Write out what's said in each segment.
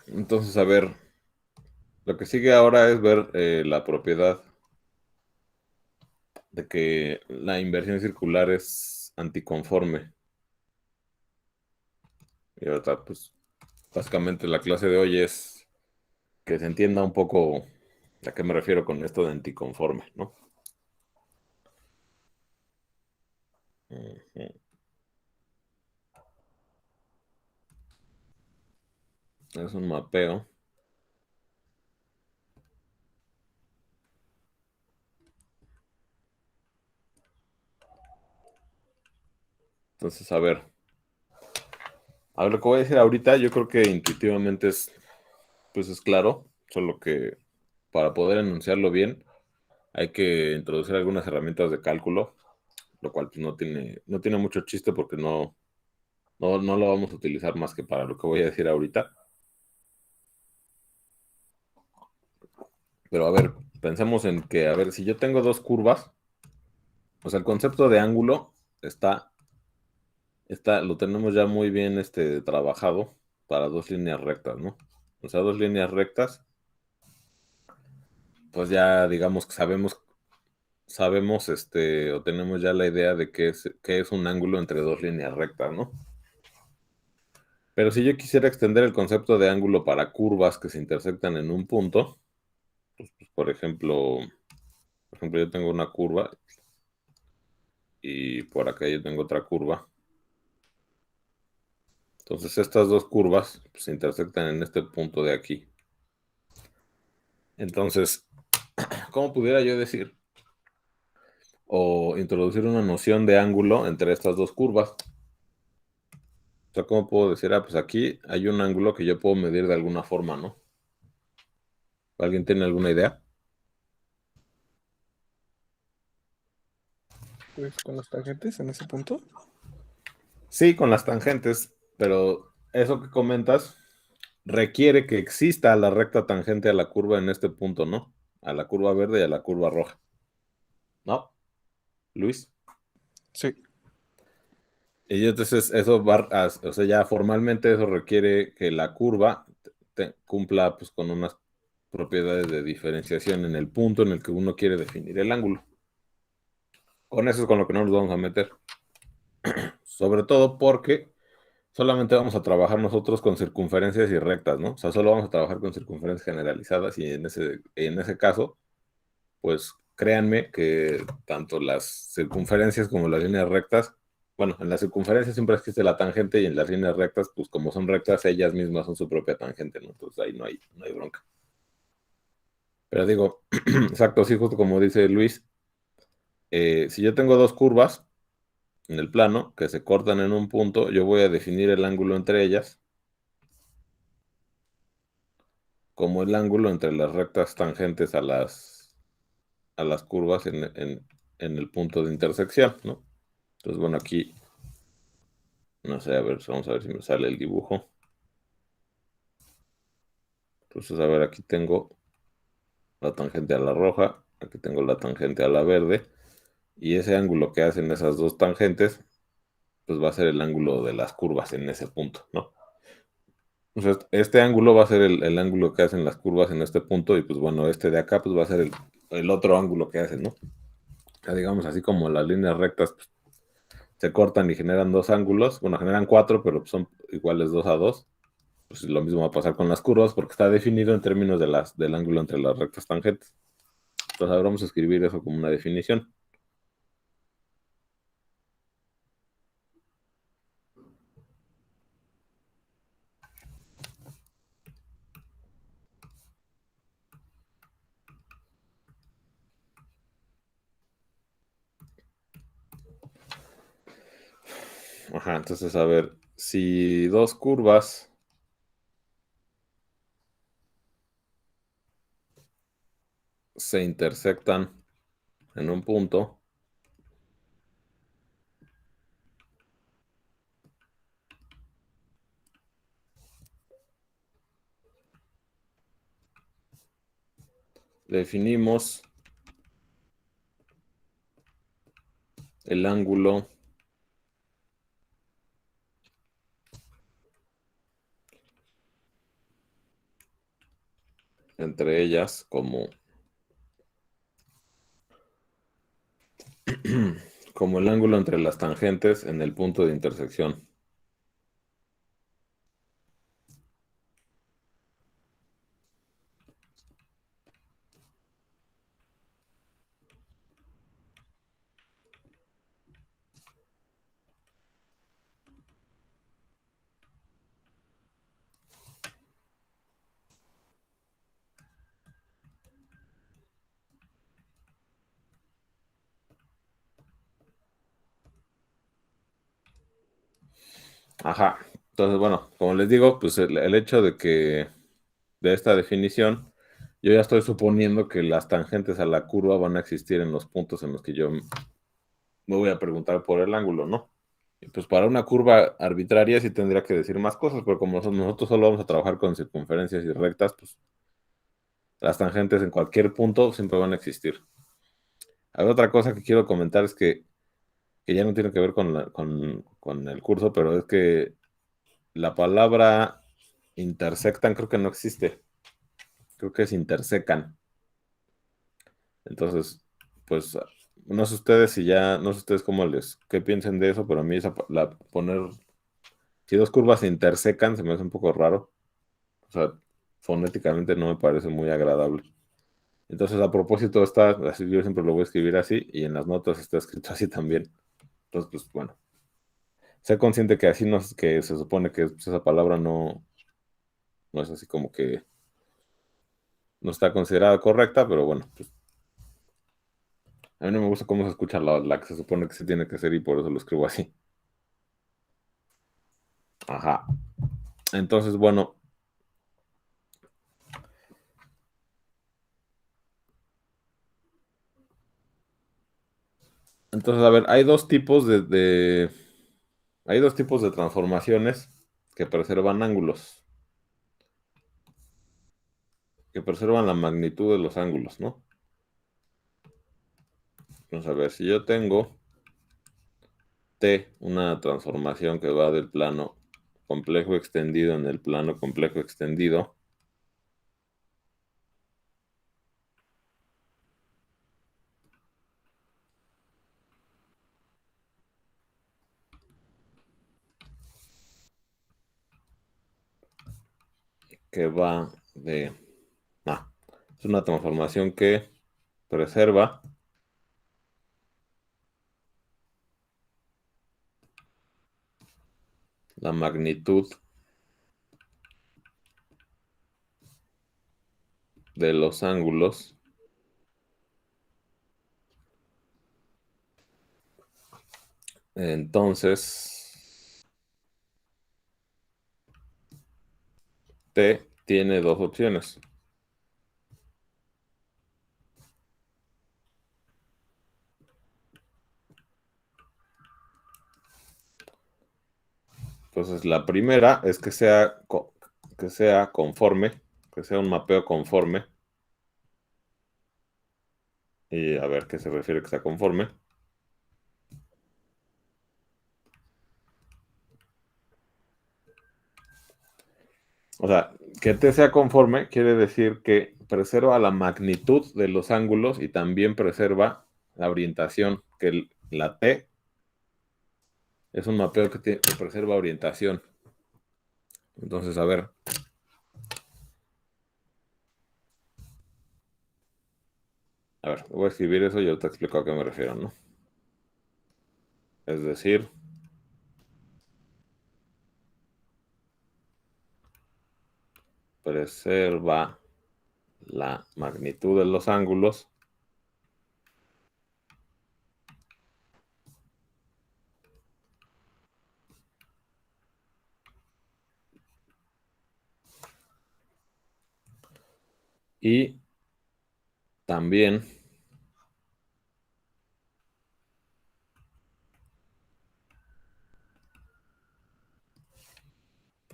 Entonces, a ver, lo que sigue ahora es ver la propiedad de que la inversión circular es anticonforme. Y ahorita, pues, básicamente la clase de hoy es que se entienda un poco a qué me refiero con esto de anticonforme, ¿no? Ujú. Es un mapeo. Entonces, a ver, lo que voy a decir ahorita, yo creo que intuitivamente pues es claro, solo que para poder enunciarlo bien hay que introducir algunas herramientas de cálculo, lo cual pues, no tiene mucho chiste porque no lo vamos a utilizar más que para lo que voy a decir ahorita. Pero a ver, pensemos en que, a ver, si yo tengo dos curvas, o sea, el concepto de ángulo lo tenemos ya muy bien trabajado para dos líneas rectas, ¿no? O sea, dos líneas rectas, pues ya digamos que sabemos, o tenemos ya la idea de qué es un ángulo entre dos líneas rectas, ¿no? Pero si yo quisiera extender el concepto de ángulo para curvas que se intersectan en un punto, pues, por ejemplo, yo tengo una curva y por acá yo tengo otra curva. Entonces estas dos curvas pues, se intersectan en este punto de aquí. Entonces, ¿cómo pudiera yo decir o introducir una noción de ángulo entre estas dos curvas? O sea, ¿cómo puedo decir? Pues aquí hay un ángulo que yo puedo medir de alguna forma, ¿no? ¿Alguien tiene alguna idea? Pues con las tangentes en ese punto. Sí, con las tangentes, pero eso que comentas requiere que exista la recta tangente a la curva en este punto, ¿no? A la curva verde y a la curva roja. ¿No, Luis? Sí. Y entonces eso o sea, ya formalmente eso requiere que la curva cumpla pues con unas propiedades de diferenciación en el punto en el que uno quiere definir el ángulo. Con eso es con lo que no nos vamos a meter. Sobre todo porque solamente vamos a trabajar nosotros con circunferencias y rectas, ¿no? O sea, solo vamos a trabajar con circunferencias generalizadas y en ese caso, pues créanme que tanto las circunferencias como las líneas rectas, bueno, en las circunferencias siempre existe la tangente y en las líneas rectas, pues como son rectas, ellas mismas son su propia tangente, ¿no? Entonces ahí no hay bronca. Pero digo, exacto, sí, justo como dice Luis, si yo tengo dos curvas en el plano que se cortan en un punto, yo voy a definir el ángulo entre ellas como el ángulo entre las rectas tangentes a las curvas en el punto de intersección, ¿no? Entonces, bueno, aquí, no sé, a ver, vamos a ver si me sale el dibujo. Entonces, a ver, aquí tengo la tangente a la roja, aquí tengo la tangente a la verde, y ese ángulo que hacen esas dos tangentes, pues va a ser el ángulo de las curvas en ese punto, ¿no? Entonces, este ángulo va a ser el ángulo que hacen las curvas en este punto, y pues bueno, este de acá, pues va a ser el otro ángulo que hacen, ¿no? Ya digamos, así como las líneas rectas pues, se cortan y generan dos ángulos, bueno, generan cuatro, pero son iguales 2 a 2. Pues lo mismo va a pasar con las curvas porque está definido en términos del ángulo entre las rectas tangentes. Entonces ahora vamos a escribir eso como una definición. Ajá, entonces a ver, si dos curvas se intersectan en un punto, definimos el ángulo entre ellas como, como el ángulo entre las tangentes en el punto de intersección. Ajá. Entonces, bueno, como les digo, pues el hecho de que de esta definición, yo ya estoy suponiendo que las tangentes a la curva van a existir en los puntos en los que yo me voy a preguntar por el ángulo, ¿no? Y pues para una curva arbitraria sí tendría que decir más cosas, pero como nosotros solo vamos a trabajar con circunferencias y rectas, pues las tangentes en cualquier punto siempre van a existir. Hay otra cosa que quiero comentar es que ya no tiene que ver con el curso, pero es que la palabra intersectan creo que no existe. Creo que es intersecan. Entonces, pues, no sé ustedes si ya, no sé ustedes qué piensen de eso, pero a mí poner, si dos curvas se intersecan, se me hace un poco raro. O sea, fonéticamente no me parece muy agradable. Entonces, a propósito, así, yo siempre lo voy a escribir así y en las notas está escrito así también. Entonces, pues, bueno, sé consciente que así no, que se supone que pues, esa palabra no es así como que no está considerada correcta, pero bueno, pues, a mí no me gusta cómo se escucha la que se supone que se tiene que hacer y por eso lo escribo así. Ajá. Entonces, bueno, entonces, a ver, hay dos tipos de transformaciones que preservan ángulos, que preservan la magnitud de los ángulos, ¿no? Vamos a ver, si yo tengo T, una transformación que va del plano complejo extendido en el plano complejo extendido, que va de... Ah, es una transformación que preserva la magnitud de los ángulos. Entonces, T tiene dos opciones. Entonces, la primera es que sea conforme, que sea un mapeo conforme. Y a ver qué se refiere que sea conforme. O sea, que T sea conforme quiere decir que preserva la magnitud de los ángulos y también preserva la orientación, que la T es un mapeo que preserva orientación. Entonces, a ver, voy a escribir eso y yo te explico a qué me refiero, ¿no? Es decir, preserva la magnitud de los ángulos y también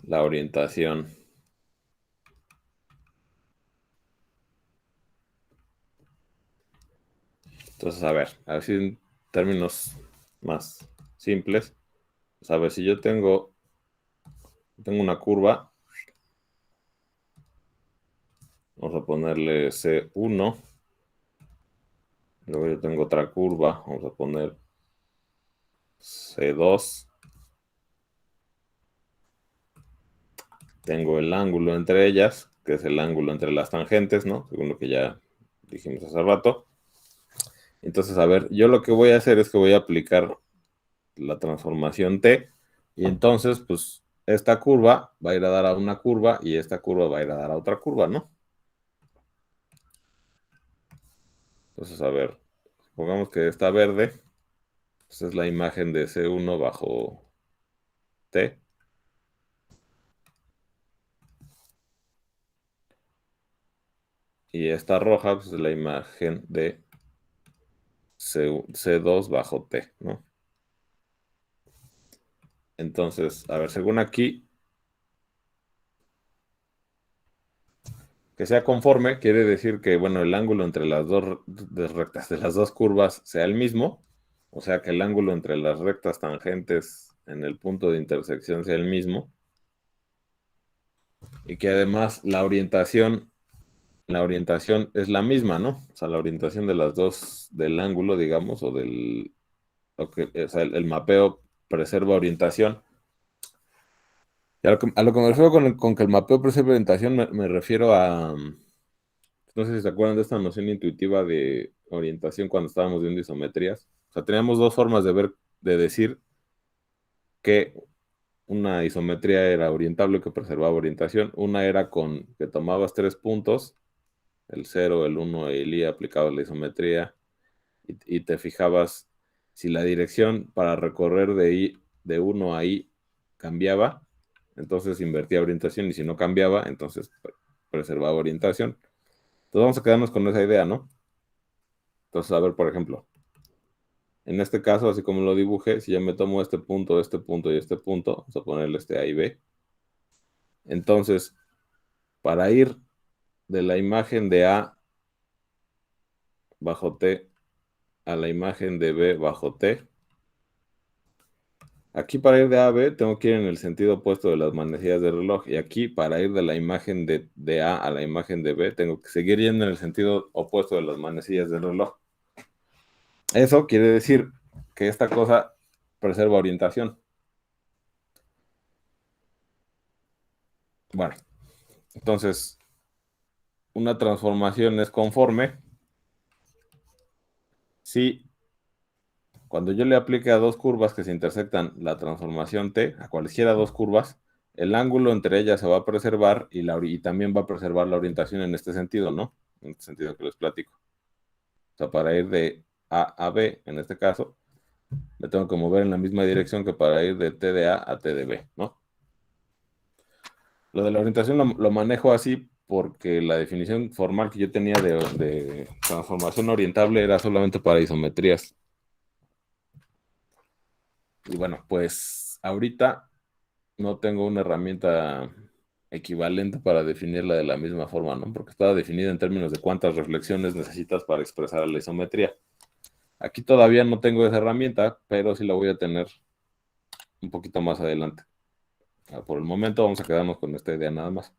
la orientación. Entonces, a ver si en términos más simples, pues, a ver si yo tengo una curva Vamos a ponerle C1. Luego yo tengo otra curva. Vamos a poner C2. Tengo el ángulo entre ellas, que es el ángulo entre las tangentes, ¿no? Según lo que ya dijimos hace rato. Entonces, a ver, yo lo que voy a hacer es que voy a aplicar la transformación T, y entonces, pues, esta curva va a ir a dar a una curva y esta curva va a ir a dar a otra curva, ¿no? Entonces, a ver, supongamos que está verde, pues es la imagen de C1 bajo T. Y esta roja, pues es la imagen de C2 bajo T, ¿no? Entonces, a ver, según aquí, que sea conforme quiere decir que, bueno, el ángulo entre las dos rectas de las dos curvas sea el mismo, o sea, que el ángulo entre las rectas tangentes en el punto de intersección sea el mismo, y que además la orientación es la misma, ¿no? O sea, la orientación de las dos, del ángulo, digamos, o del, o sea, el mapeo preserva orientación. Y a lo que me refiero con que el mapeo preserva orientación, me refiero a, no sé si se acuerdan de esta noción intuitiva de orientación cuando estábamos viendo isometrías. O sea, teníamos dos formas de ver, de decir que una isometría era orientable, que preservaba orientación. Una era con que tomabas tres puntos, el 0, el 1 y el i, aplicabas la isometría y te fijabas si la dirección para recorrer de 1 a i cambiaba, entonces invertía orientación, y si no cambiaba, entonces preservaba orientación. Entonces vamos a quedarnos con esa idea, ¿no? Entonces, a ver, por ejemplo, en este caso, así como lo dibujé, si yo me tomo este punto y este punto, vamos a ponerle este A y B. Entonces, para ir de la imagen de A bajo T a la imagen de B bajo T, aquí para ir de A a B tengo que ir en el sentido opuesto de las manecillas del reloj, y aquí para ir de la imagen de A a la imagen de B tengo que seguir yendo en el sentido opuesto de las manecillas del reloj. Eso quiere decir que esta cosa preserva orientación. Bueno, entonces una transformación es conforme si cuando yo le aplique a dos curvas que se intersectan la transformación T, a cualquiera dos curvas, el ángulo entre ellas se va a preservar y también va a preservar la orientación en este sentido, ¿no? En este sentido que les platico. O sea, para ir de A a B, en este caso, me tengo que mover en la misma dirección que para ir de T de A a T de B, ¿no? Lo de la orientación lo manejo así porque la definición formal que yo tenía de transformación orientable era solamente para isometrías. Y bueno, pues ahorita no tengo una herramienta equivalente para definirla de la misma forma, ¿no? Porque estaba definida en términos de cuántas reflexiones necesitas para expresar la isometría. Aquí todavía no tengo esa herramienta, pero sí la voy a tener un poquito más adelante. Por el momento vamos a quedarnos con esta idea nada más.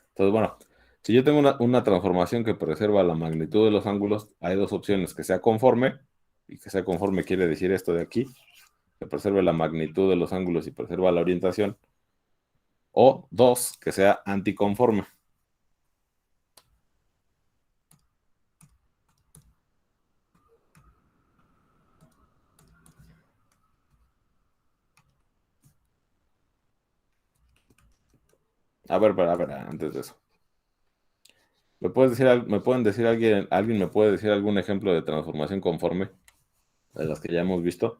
Entonces, bueno, si yo tengo una transformación que preserva la magnitud de los ángulos, hay dos opciones: que sea conforme, y que sea conforme quiere decir esto de aquí, que preserve la magnitud de los ángulos y preserva la orientación, o dos, que sea anticonforme. A ver, antes de eso. ¿Me pueden decir alguien me puede decir algún ejemplo de transformación conforme de las que ya hemos visto?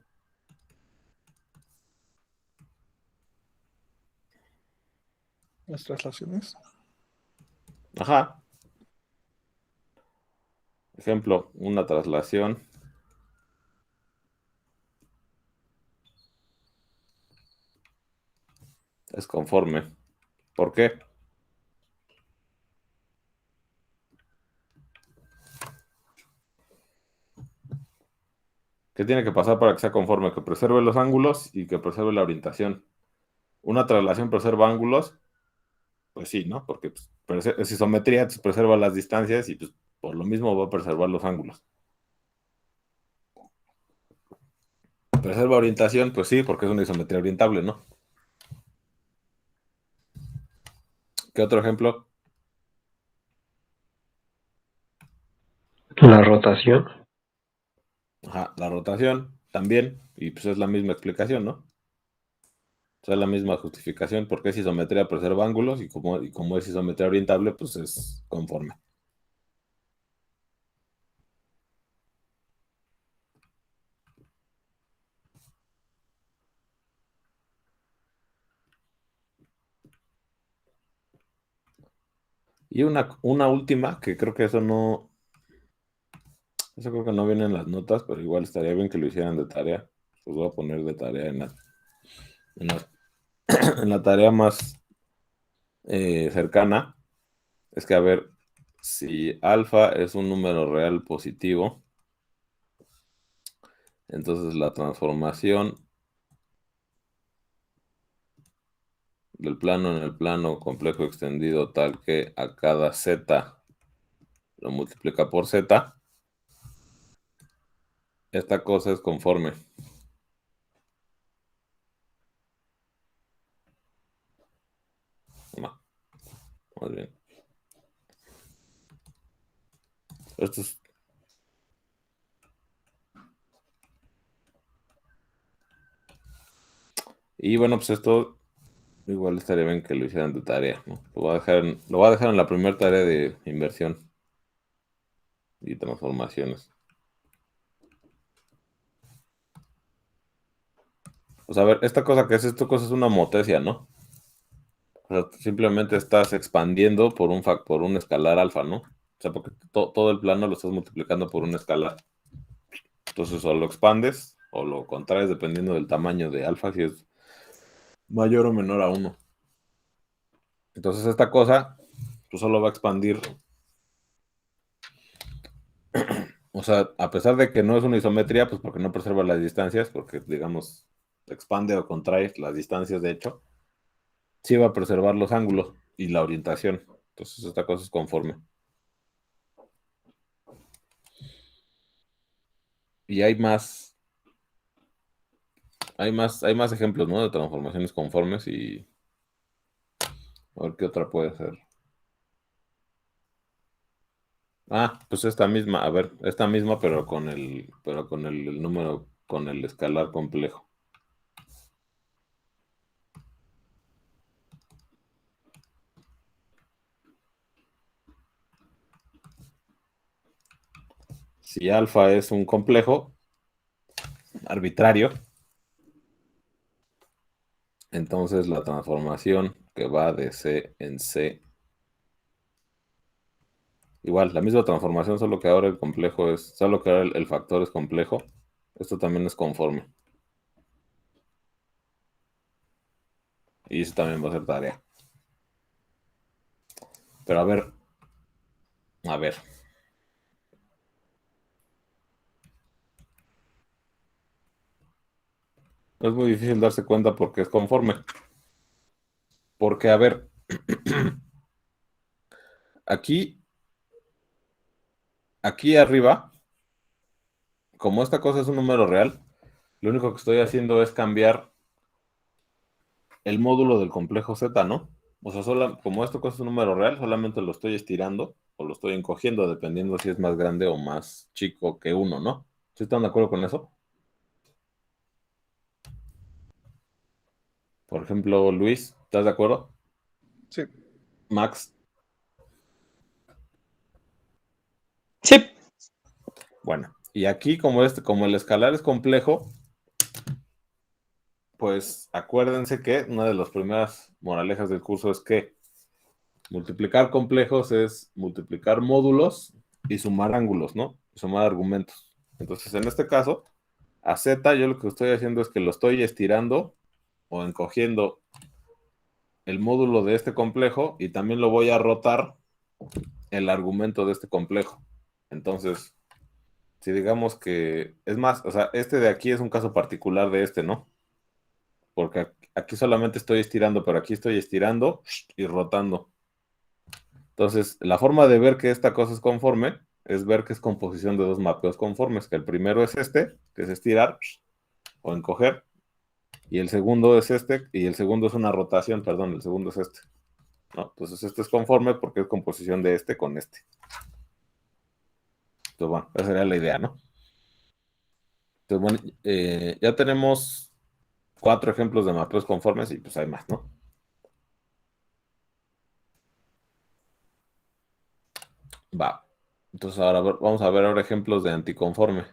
Las traslaciones. Ajá. Ejemplo, una traslación es conforme. ¿Por qué? ¿Qué tiene que pasar para que sea conforme? Que preserve los ángulos y que preserve la orientación. Una traslación preserva ángulos Pues sí, ¿no? Porque pues, es isometría, entonces preserva las distancias y pues por lo mismo va a preservar los ángulos. Preserva orientación, pues sí, porque es una isometría orientable, ¿no? ¿Qué otro ejemplo? La rotación. Ajá, la rotación también, y pues es la misma explicación, ¿no? O sea, es la misma justificación, porque es isometría preserva ángulos y como es isometría orientable, pues es conforme. Y una última, que creo que eso creo que no viene en las notas, pero igual estaría bien que lo hicieran de tarea. Los voy a poner de tarea en la, en la tarea más cercana. Es que a ver, si alfa es un número real positivo, entonces la transformación del plano en el plano complejo extendido tal que a cada z lo multiplica por z, esta cosa es conforme. No, más bien. Esto es, y bueno, pues esto igual estaría bien que lo hicieran de tarea, ¿no? Lo voy a dejar en la primera tarea de inversión y transformaciones. Pues a ver, esta cosa que es esto, cosa es una motesia, ¿no? O sea, simplemente estás expandiendo por un escalar alfa, ¿no? O sea, porque todo el plano lo estás multiplicando por un escalar. Entonces, o lo expandes o lo contraes dependiendo del tamaño de alfa, si es mayor o menor a 1. Entonces, esta cosa, pues solo va a expandir. O sea, a pesar de que no es una isometría, pues porque no preserva las distancias, porque, digamos, expande o contrae las distancias, de hecho, sí va a preservar los ángulos y la orientación. Entonces, esta cosa es conforme. Y hay más ejemplos, ¿no? De transformaciones conformes y a ver qué otra puede ser. Ah, pues esta misma, a ver, esta misma, pero con el número, con el escalar complejo. Si alfa es un complejo arbitrario, entonces la transformación que va de C en C, igual, la misma transformación, solo que ahora solo que ahora el factor es complejo. Esto también es conforme. Y eso también va a ser tarea. Pero a ver. Es muy difícil darse cuenta porque es conforme. Porque, a ver, aquí, aquí arriba, como esta cosa es un número real, lo único que estoy haciendo es cambiar el módulo del complejo Z, ¿no? O sea, como esto cosa es un número real, solamente lo estoy estirando o lo estoy encogiendo, dependiendo si es más grande o más chico que 1, ¿no? ¿Sí están de acuerdo con eso? Por ejemplo, Luis, ¿estás de acuerdo? Sí. Max, Sí. bueno. Y aquí, como el escalar es complejo, pues acuérdense que una de las primeras moralejas del curso es que multiplicar complejos es multiplicar módulos y sumar ángulos, ¿no? Sumar argumentos. Entonces, en este caso, a Z yo lo que estoy haciendo es que lo estoy estirando o encogiendo el módulo de este complejo y también lo voy a rotar el argumento de este complejo. Entonces, si digamos que es más, o sea, este de aquí es un caso particular de este, ¿no? Porque aquí solamente estoy estirando, pero aquí estoy estirando y rotando. Entonces, la forma de ver que esta cosa es conforme es ver que es composición de dos mapeos conformes, que el primero es este, que es estirar o encoger, y el segundo es este, y el segundo es una rotación, perdón, el segundo es este, ¿no? Entonces, este es conforme porque es composición de este con este. Entonces, bueno, esa sería la idea, ¿no? Entonces, bueno, ya tenemos 4 ejemplos de mapeos conformes y pues hay más, ¿no? Va. Entonces, ahora vamos a ver ahora ejemplos de anticonforme.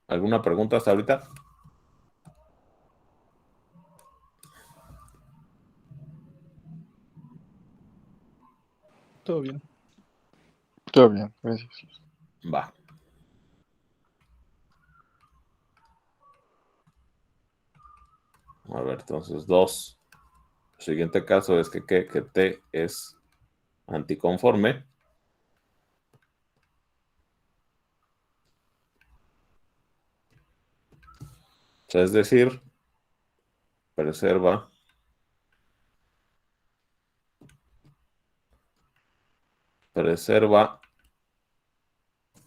¿Alguna pregunta hasta ahorita? Todo bien. Todo bien, gracias. Va. A ver, entonces 2. El siguiente caso es que T es anticonforme. O sea, es decir, preserva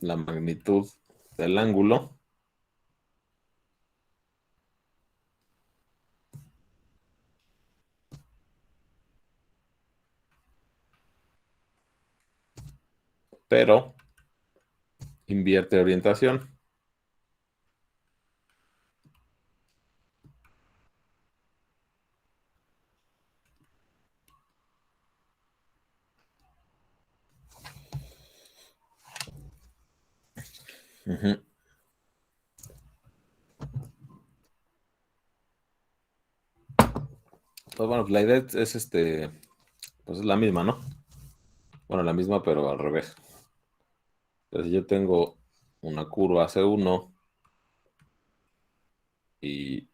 la magnitud del ángulo pero invierte orientación. Ujú. Pues bueno, la idea es pues es la misma, ¿no? Bueno, la misma, pero al revés. Entonces yo tengo una curva C1 y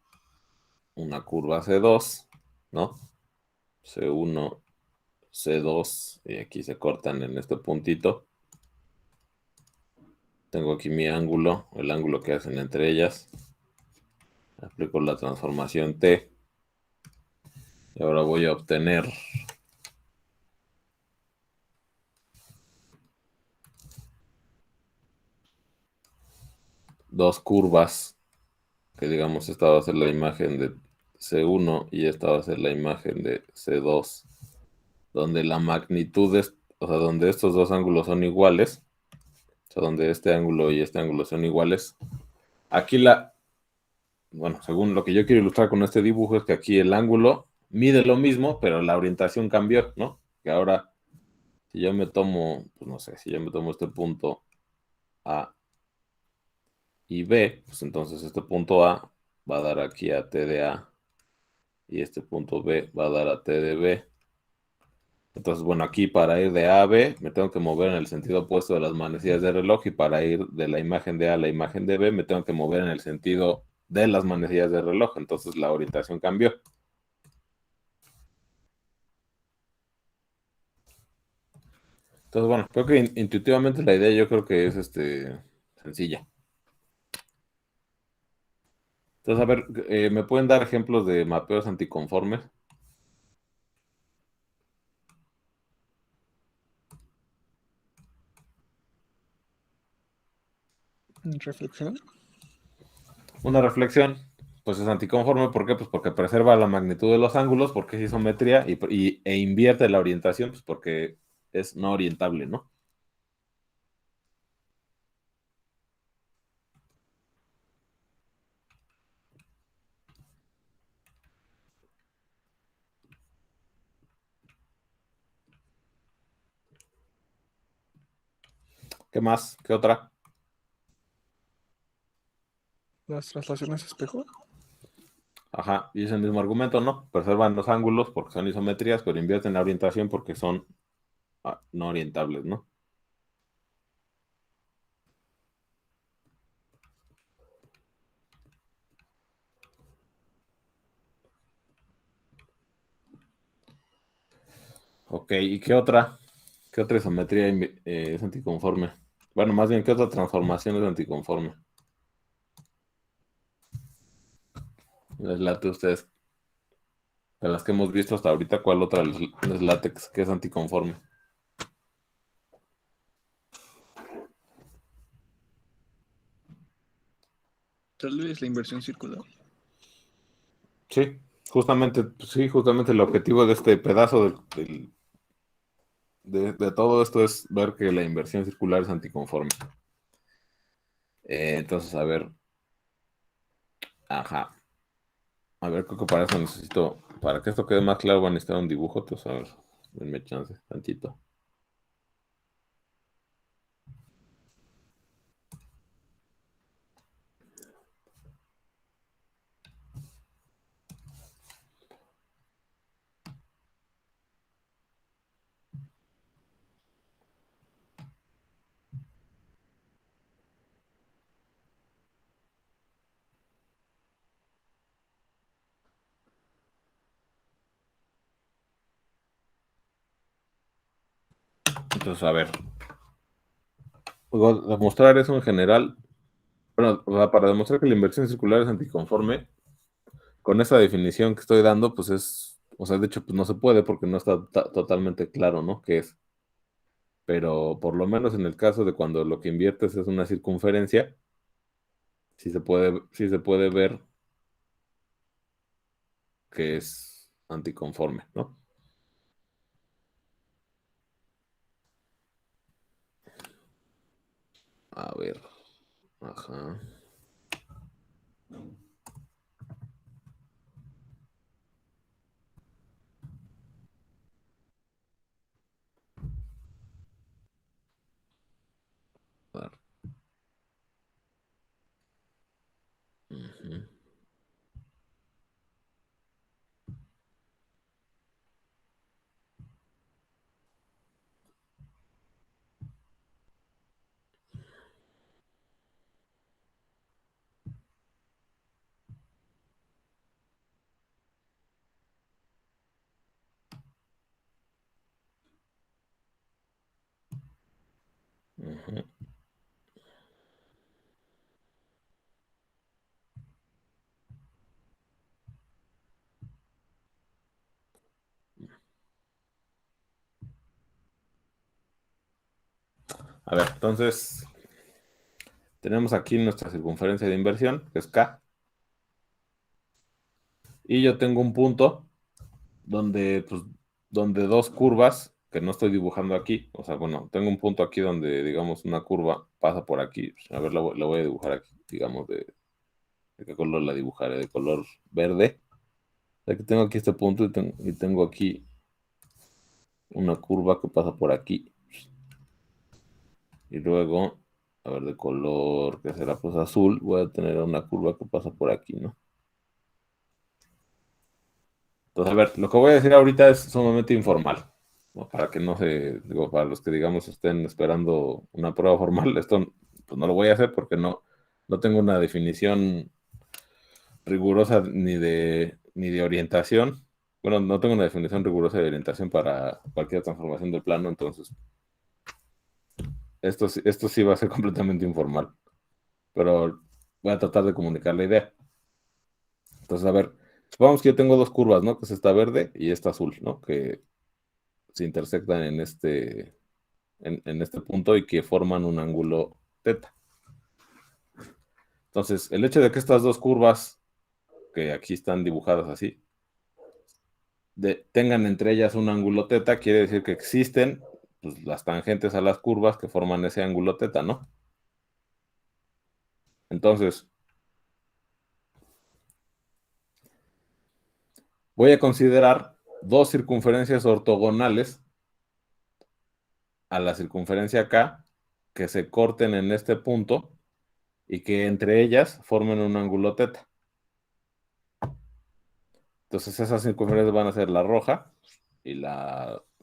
una curva C2, ¿no? C1, C2, y aquí se cortan en este puntito. Tengo aquí mi ángulo, el ángulo que hacen entre ellas. Aplico la transformación T. Y ahora voy a obtener dos curvas, que digamos esta va a ser la imagen de C1 y esta va a ser la imagen de C2, donde la magnitud es, o sea, donde estos dos ángulos son iguales, o sea, donde este ángulo y este ángulo son iguales. Aquí bueno, según lo que yo quiero ilustrar con este dibujo es que aquí el ángulo mide lo mismo, pero la orientación cambió, ¿no? Que ahora, si yo me tomo, pues no sé, si yo me tomo este punto A y B, pues entonces este punto A va a dar aquí a T de A y este punto B va a dar a T de B. Entonces, bueno, aquí para ir de A a B me tengo que mover en el sentido opuesto de las manecillas de reloj y para ir de la imagen de A a la imagen de B me tengo que mover en el sentido de las manecillas de reloj. Entonces la orientación cambió. Entonces, bueno, creo que intuitivamente la idea yo creo que es sencilla. Entonces, a ver, ¿me pueden dar ejemplos de mapeos anticonformes? Reflexión. Una reflexión, pues es anticonforme, ¿por qué? Pues porque preserva la magnitud de los ángulos, porque es isometría, e invierte la orientación, pues porque es no orientable, ¿no? ¿Qué más? ¿Qué otra? Las traslaciones espejo. Ajá, y es el mismo argumento, ¿no? Preservan los ángulos porque son isometrías, pero invierten la orientación porque son no orientables, ¿no? Ok, ¿y qué otra? ¿Qué otra isometría es anticonforme? Bueno, más bien, ¿qué otra transformación es anticonforme? les late a ustedes? De las que hemos visto hasta ahorita, ¿cuál otra les late que es anticonforme? Tal vez la inversión circular. Sí, justamente el objetivo de este pedazo de todo esto es ver que la inversión circular es anticonforme. Entonces, a ver, ajá. A ver, creo que para eso necesito, para que esto quede más claro, van a necesitar un dibujo. Entonces, a ver, denme chance, tantito. Entonces, a ver, puedo demostrar eso en general. Bueno, o sea, para demostrar que la inversión circular es anticonforme, con esa definición que estoy dando, pues o sea, de hecho, pues no se puede porque no está totalmente claro, ¿no? ¿Qué es? Pero por lo menos en el caso de cuando lo que inviertes es una circunferencia, sí se puede ver que es anticonforme, ¿no? A ver, ajá. A ver. Ujú, ujú. A ver, entonces tenemos aquí nuestra circunferencia de inversión, que es K, y yo tengo un punto donde, pues, donde dos curvas, que no estoy dibujando aquí, o sea, bueno, tengo un punto aquí donde, digamos, una curva pasa por aquí. A ver, la voy a dibujar aquí, digamos, ¿de qué color la dibujaré? De color verde. O sea, que tengo aquí este punto y tengo aquí una curva que pasa por aquí. Y luego, a ver, de color, que será pues azul, voy a tener una curva que pasa por aquí, ¿no? Entonces, a ver, lo que voy a decir ahorita es sumamente informal, ¿no? Para que no se, digo, para los que digamos estén esperando una prueba formal, esto pues no lo voy a hacer porque no tengo una definición rigurosa ni de orientación. Bueno, no tengo una definición rigurosa de orientación para cualquier transformación del plano, entonces esto sí va a ser completamente informal, pero voy a tratar de comunicar la idea. Entonces, a ver, supongamos que yo tengo dos curvas, ¿no? Que es esta verde y esta azul, ¿no? Que se intersectan en este punto y que forman un ángulo teta. Entonces, el hecho de que estas dos curvas, que aquí están dibujadas así, tengan entre ellas un ángulo teta, quiere decir que existen pues, las tangentes a las curvas que forman ese ángulo teta, ¿no? Entonces, voy a considerar dos circunferencias ortogonales a la circunferencia K que se corten en este punto y que entre ellas formen un ángulo teta. Entonces esas circunferencias van a ser la roja y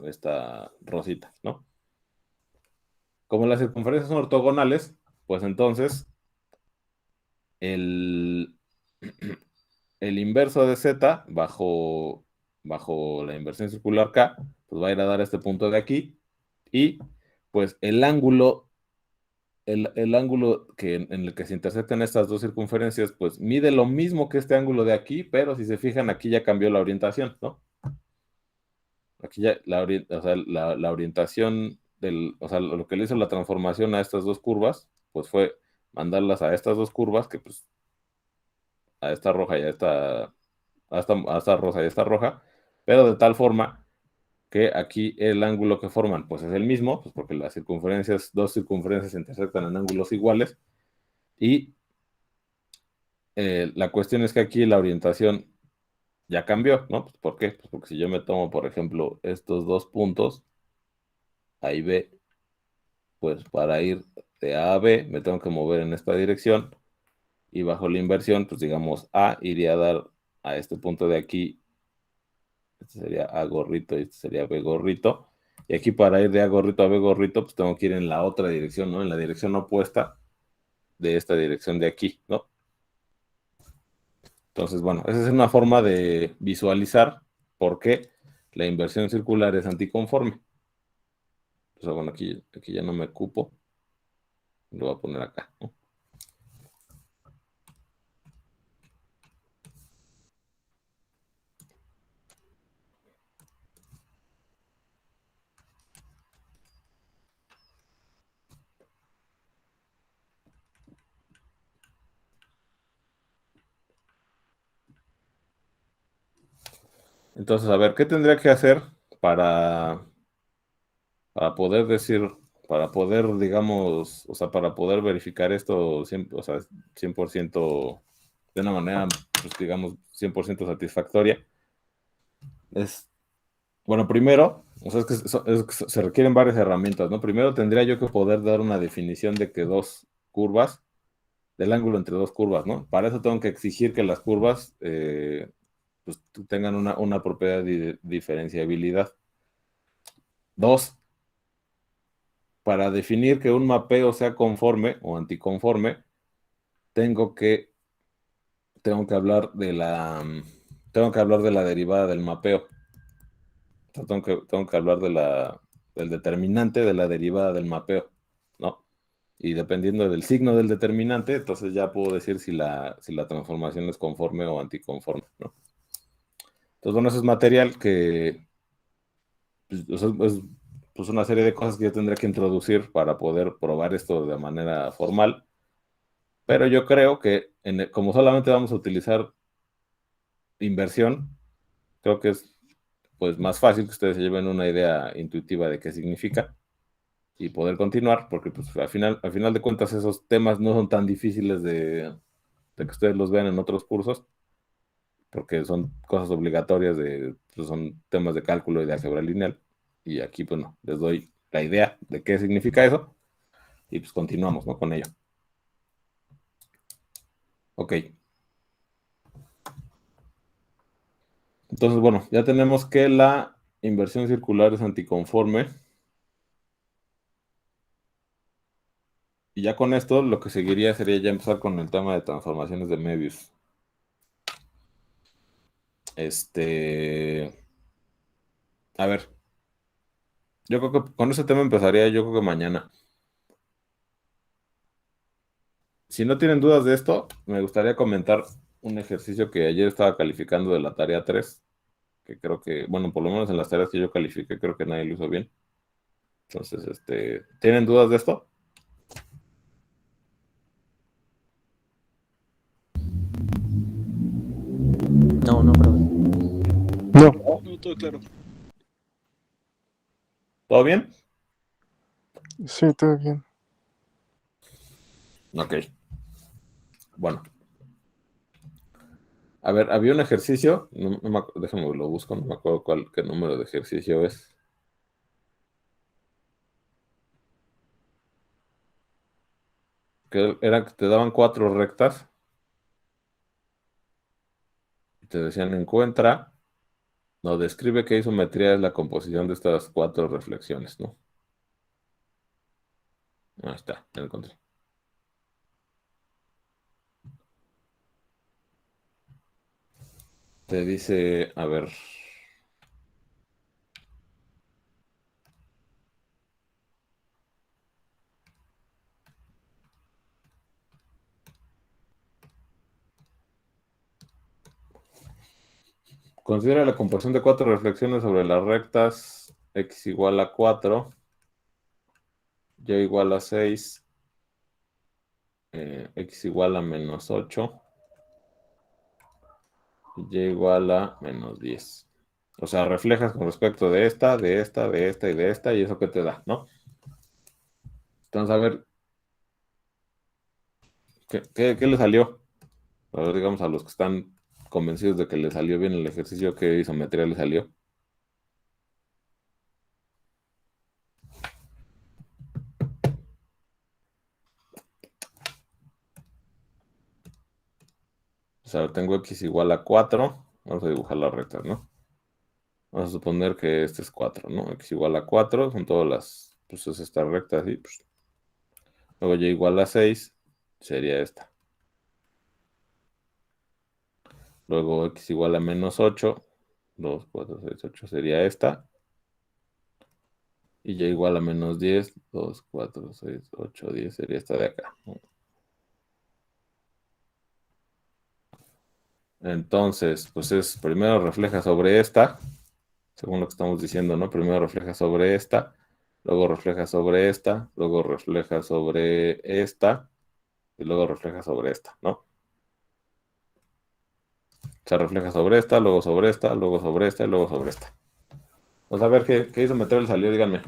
esta rosita, ¿no? Como las circunferencias son ortogonales, pues entonces el, el inverso de z bajo la inversión circular K, pues va a ir a dar este punto de aquí y pues el ángulo el ángulo en el que se intersectan estas dos circunferencias, pues mide lo mismo que este ángulo de aquí, pero si se fijan, aquí ya cambió la orientación, ¿no? Aquí ya o sea, la orientación o sea, lo que le hizo la transformación a estas dos curvas, pues fue mandarlas a estas dos curvas, que pues a esta roja y a esta rosa y a esta roja, pero de tal forma que aquí el ángulo que forman pues es el mismo, pues porque las dos circunferencias se intersectan en ángulos iguales, y la cuestión es que aquí la orientación ya cambió, ¿no? Pues, ¿por qué? Pues porque si yo me tomo, por ejemplo, estos dos puntos, A y B, pues para ir de A a B me tengo que mover en esta dirección, y bajo la inversión, pues digamos, A iría a dar a este punto de aquí, este sería A gorrito y este sería B gorrito, y aquí para ir de A gorrito a B gorrito, pues tengo que ir en la otra dirección, ¿no? En la dirección opuesta de esta dirección de aquí, ¿no? Entonces, bueno, esa es una forma de visualizar por qué la inversión circular es anticonforme. O sea, bueno, aquí ya no me cupo, lo voy a poner acá, ¿no? Entonces, a ver, ¿qué tendría que hacer para, para poder decir, para poder, digamos, o sea, para poder verificar esto, o sea, 100% de una manera, pues, digamos, 100% satisfactoria? Bueno, primero, o sea, es que se requieren varias herramientas, ¿no? Primero tendría yo que poder dar una definición de que dos curvas, del ángulo entre dos curvas, ¿no? Para eso tengo que exigir que las curvas pues, tengan una propiedad de diferenciabilidad. Dos, para definir que un mapeo sea conforme o anticonforme, tengo que, tengo que hablar de la, tengo que hablar de la derivada del mapeo. O sea, tengo que hablar del determinante de la derivada del mapeo, ¿no? Y dependiendo del signo del determinante, entonces ya puedo decir si la transformación es conforme o anticonforme, ¿no? Entonces, bueno, eso es material que pues, o sea, es pues una serie de cosas que yo tendré que introducir para poder probar esto de manera formal, pero yo creo que como solamente vamos a utilizar inversión, creo que es pues más fácil que ustedes se lleven una idea intuitiva de qué significa y poder continuar, porque pues al final de cuentas esos temas no son tan difíciles de que ustedes los vean en otros cursos, porque son cosas obligatorias pues son temas de cálculo y de álgebra lineal, y aquí, bueno, les doy la idea de qué significa eso, y pues continuamos, ¿no? Con ello. Ok. Entonces, bueno, ya tenemos que la inversión circular es anticonforme, y ya con esto lo que seguiría sería ya empezar con el tema de transformaciones de Möbius. A ver, yo creo que con ese tema empezaría yo creo que mañana. Si no tienen dudas de esto, me gustaría comentar un ejercicio que ayer estaba calificando de la tarea 3, que creo que, bueno, por lo menos en las tareas que yo califiqué, creo que nadie lo hizo bien. Entonces, ¿tienen dudas de esto? No, no, profe. No, No, todo claro. ¿Todo bien? sí, todo bien. Ok. Bueno. A ver, había un ejercicio, déjame lo busco, no me acuerdo qué número de ejercicio es. Que era que te daban 4 rectas y te decían encuentra, no, describe qué isometría es la composición de estas 4 reflexiones, ¿no? Ahí está, ya lo encontré. Te dice, a ver, Considera la composición de 4 reflexiones sobre las rectas x igual a 4, y igual a 6, x igual a menos 8, y igual a menos 10. O sea, reflejas con respecto de esta, de esta, de esta y de esta, y eso que te da, ¿no? Entonces, a ver, ¿qué le salió? A ver, digamos, a los que están convencidos de que le salió bien el ejercicio, ¿qué isometría le salió? O sea, tengo x igual a 4. Vamos a dibujar las rectas, ¿no? Vamos a suponer que este es 4, ¿no? X igual a 4, son todas las, pues es esta recta así. Pues. Luego y igual a 6, sería esta. Luego x igual a menos 8, 2, 4, 6, 8 sería esta. Y y igual a menos 10, 2, 4, 6, 8, 10 sería esta de acá. Entonces, pues es, primero refleja sobre esta, según lo que estamos diciendo, ¿no? Primero refleja sobre esta, luego refleja sobre esta, luego refleja sobre esta, y luego refleja sobre esta, ¿no? Se refleja sobre esta, luego sobre esta, luego sobre esta y luego sobre esta. Vamos a ver qué isometría le salió, díganme.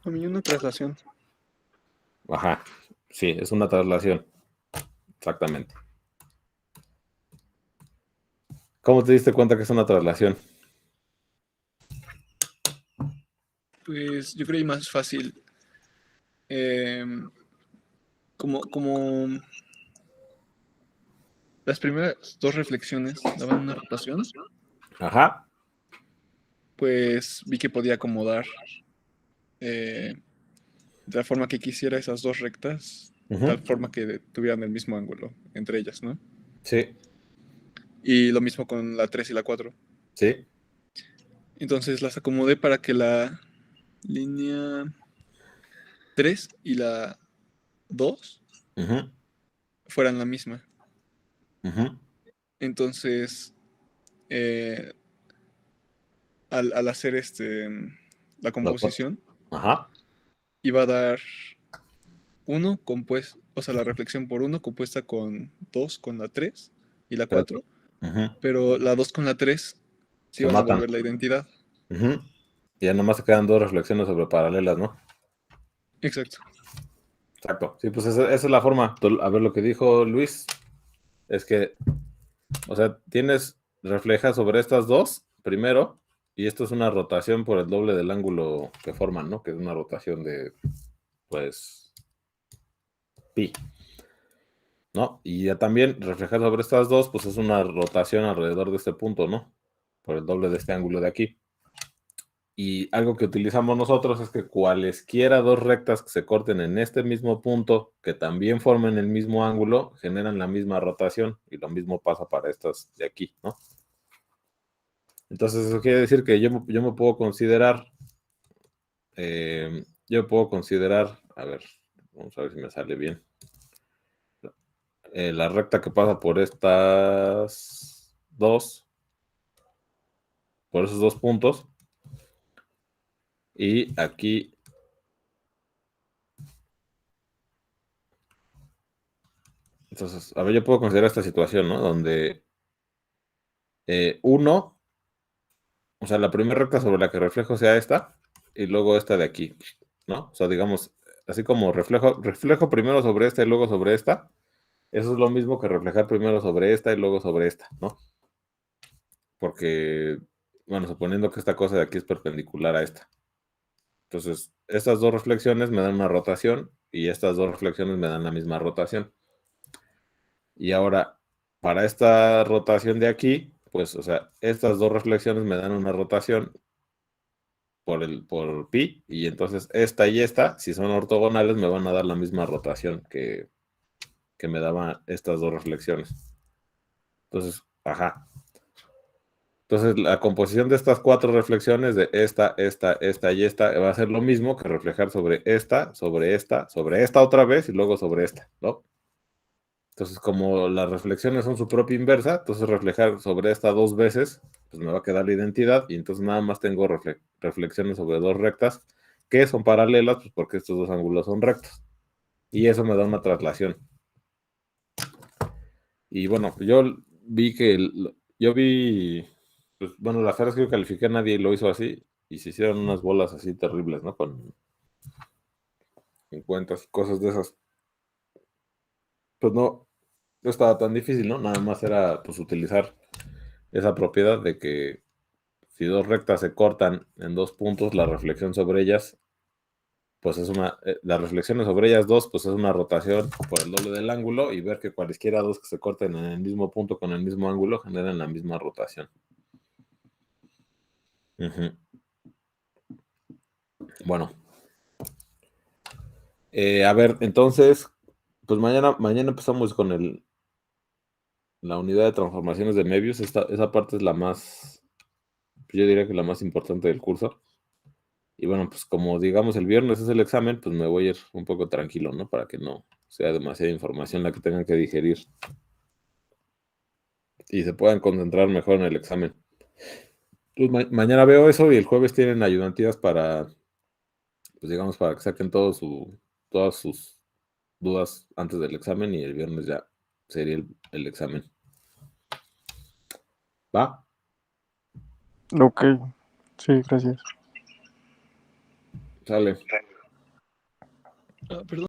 A mí una traslación. Ajá, sí, es una traslación. Exactamente. ¿Cómo te diste cuenta que es una traslación? Pues yo creí más fácil. Como las primeras dos reflexiones daban una rotación, Ajá. pues vi que podía acomodar de la forma que quisiera esas dos rectas, de tal forma que tuvieran el mismo ángulo entre ellas, ¿no? Sí. Y lo mismo con la 3 y la 4. Sí. Entonces las acomodé para que la línea 3 y la 2 fueran la misma. Entonces, al hacer la composición, iba a dar 1 compuesto, o sea, la reflexión por 1 compuesta con 2 con la 3 y la 4, pero la 2 con la 3 se iban a volver la identidad. Y ya nomás se quedan dos reflexiones sobre paralelas, ¿no? Exacto. Exacto. Sí, pues esa es la forma. A ver, lo que dijo Luis es que, o sea, refleja sobre estas dos primero, y esto es una rotación por el doble del ángulo que forman, ¿no? Que es una rotación de, pues, pi, ¿no? Y ya también reflejar sobre estas dos, pues es una rotación alrededor de este punto, ¿no? Por el doble de este ángulo de aquí. Y algo que utilizamos nosotros es que cualesquiera dos rectas que se corten en este mismo punto, que también formen el mismo ángulo, generan la misma rotación, y lo mismo pasa para estas de aquí, ¿no? Entonces eso quiere decir que yo me puedo considerar, a ver, vamos a ver si me sale bien, la recta que pasa por estas dos, por esos dos puntos, y aquí entonces, a ver, yo puedo considerar esta situación, ¿no? Donde uno, o sea, la primera recta sobre la que reflejo sea esta, y luego esta de aquí, ¿no? O sea, digamos, así como reflejo primero sobre esta y luego sobre esta, eso es lo mismo que reflejar primero sobre esta y luego sobre esta, ¿no? Porque, bueno, suponiendo que esta cosa de aquí es perpendicular a esta. Entonces, estas dos reflexiones me dan una rotación, y estas dos reflexiones me dan la misma rotación. Y ahora, para esta rotación de aquí, pues, o sea, estas dos reflexiones me dan una rotación por pi, y entonces esta y esta, si son ortogonales, me van a dar la misma rotación que me daban estas dos reflexiones. Entonces, ajá. Entonces, la composición de estas cuatro reflexiones, de esta y esta, va a ser lo mismo que reflejar sobre esta otra vez, y luego sobre esta, ¿no? Entonces, como las reflexiones son su propia inversa, entonces reflejar sobre esta 2 veces, pues me va a quedar la identidad, y entonces nada más tengo reflexiones sobre 2 rectas, que son paralelas, pues porque estos 2 ángulos son rectos. Y eso me da una traslación. Y bueno, yo vi, pues bueno, las áreas que yo califiqué, nadie lo hizo así, y se hicieron unas bolas así terribles, ¿no? Con cuentas y cosas de esas. Pues no estaba tan difícil, ¿no? Nada más era pues utilizar esa propiedad de que si 2 rectas se cortan en 2 puntos, la reflexión sobre ellas, pues es las reflexiones sobre ellas 2, pues es una rotación por el doble del ángulo, y ver que cualesquiera 2 que se corten en el mismo punto con el mismo ángulo generan la misma rotación. Bueno. A ver, entonces, pues mañana empezamos con la unidad de transformaciones de Möbius. Esa parte es la más, yo diría que la más importante del curso. Y bueno, pues como digamos el viernes es el examen, pues me voy a ir un poco tranquilo, ¿no? Para que no sea demasiada información la que tengan que digerir y se puedan concentrar mejor en el examen. Pues mañana veo eso, y el jueves tienen ayudantías para, pues digamos, para que saquen todas sus dudas antes del examen, y el viernes ya sería el examen. ¿Va? Ok, sí, gracias. Sale. Perdón.